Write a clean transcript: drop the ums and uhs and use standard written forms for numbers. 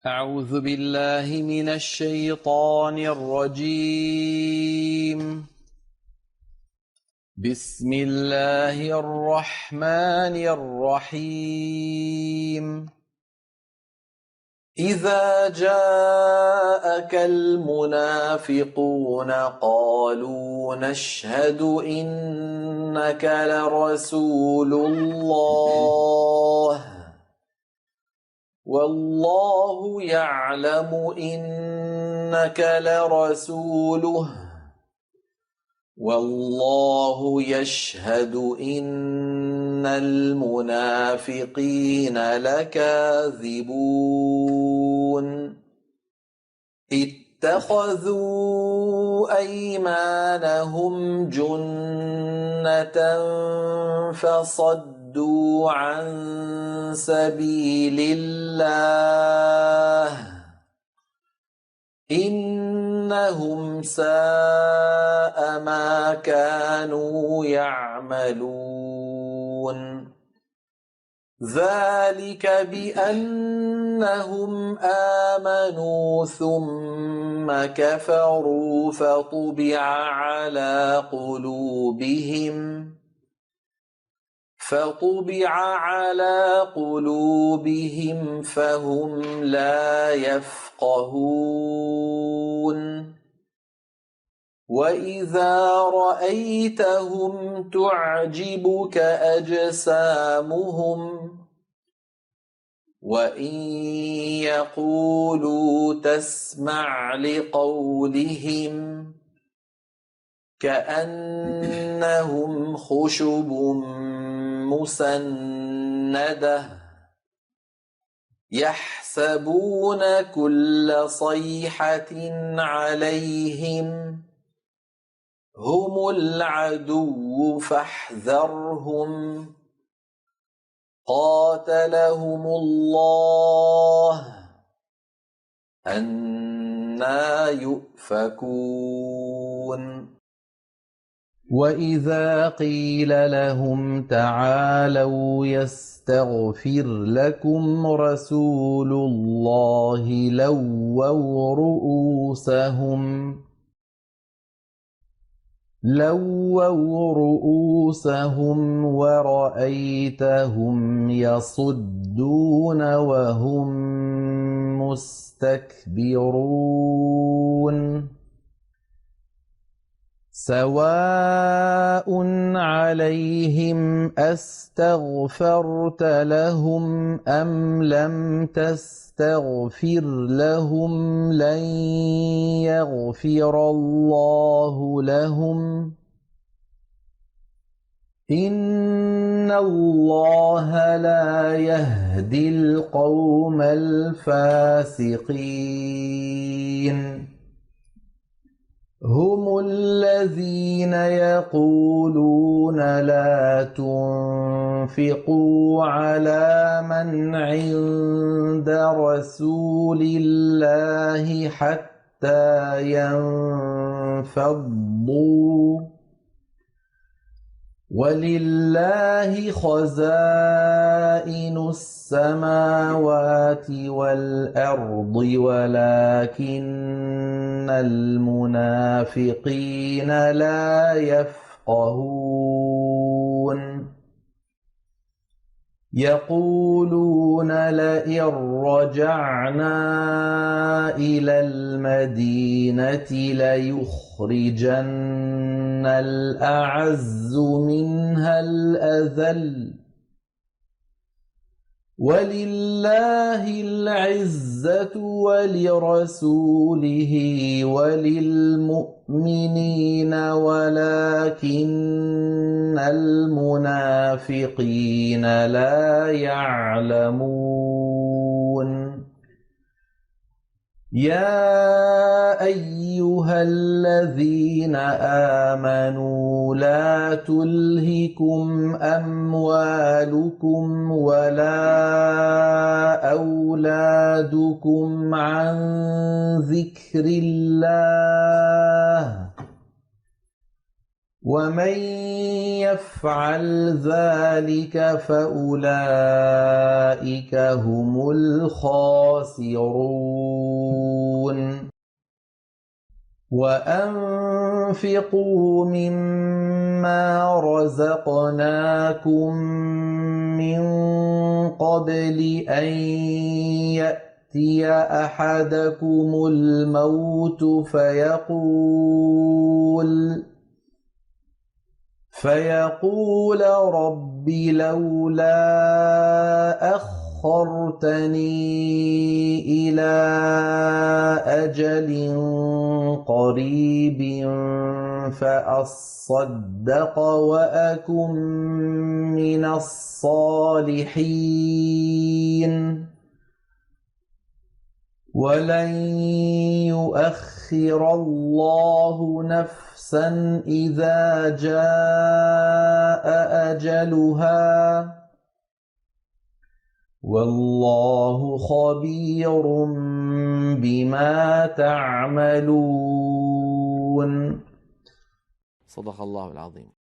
أعوذ بالله من الشيطان الرجيم. بسم الله الرحمن الرحيم. إذا جاءك المنافقون قالوا نشهد إنك لرسول الله والله يعلم إنك لرسوله والله يشهد إن المنافقين لكاذبون اتخذوا أيمانهم جنة فصدوا عن سبيل الله إنهم ساء ما كانوا يعملون ذلك بأنهم آمنوا ثم كفروا فطبع على قلوبهم فهم لا يفقهون وإذا رأيتهم تعجبك أجسامهم وإن يقولوا تسمع لقولهم كأنهم خشب مسندة يحسبون كل صيحة عليهم هم العدو فاحذرهم قاتلهم الله أنى يؤفكون وإذا قيل لهم تعالوا يستغفر لكم رسول الله لووا رؤوسهم ورأيتهم يصدون وهم مستكبرون سواء عليهم أستغفرت لهم أم لم تستغفر لهم لن يغفر الله لهم إن الله لا يهدي القوم الفاسقين هم الذين يقولون لا تنفقوا على من عند رسول الله حتى ينفضوا ولله خزائن السماوات والأرض ولكن المنافقين لا يفقهون يقولون لئن رجعنا إلى المدينة ليخرجن الأعز منها الأذل ولله العزة ولرسوله وللمؤمنين ولكن المنافقين لا يعلمون يا أيها الذين آمنوا لا تلهكم أموالكم ولا أولادكم عن ذكر الله ومن يفعل ذلك فأولئك هم الخاسرون وأنفقوا مما رزقناكم من قبل أن يأتي أحدكم الموت فيقول رب لولا أخرتني إلى أجل قريب فأصدق وأكن من الصالحين ولن يؤخر الله نفسا إذا جاء أجلها والله خبير بما تعملون. صدق الله العظيم.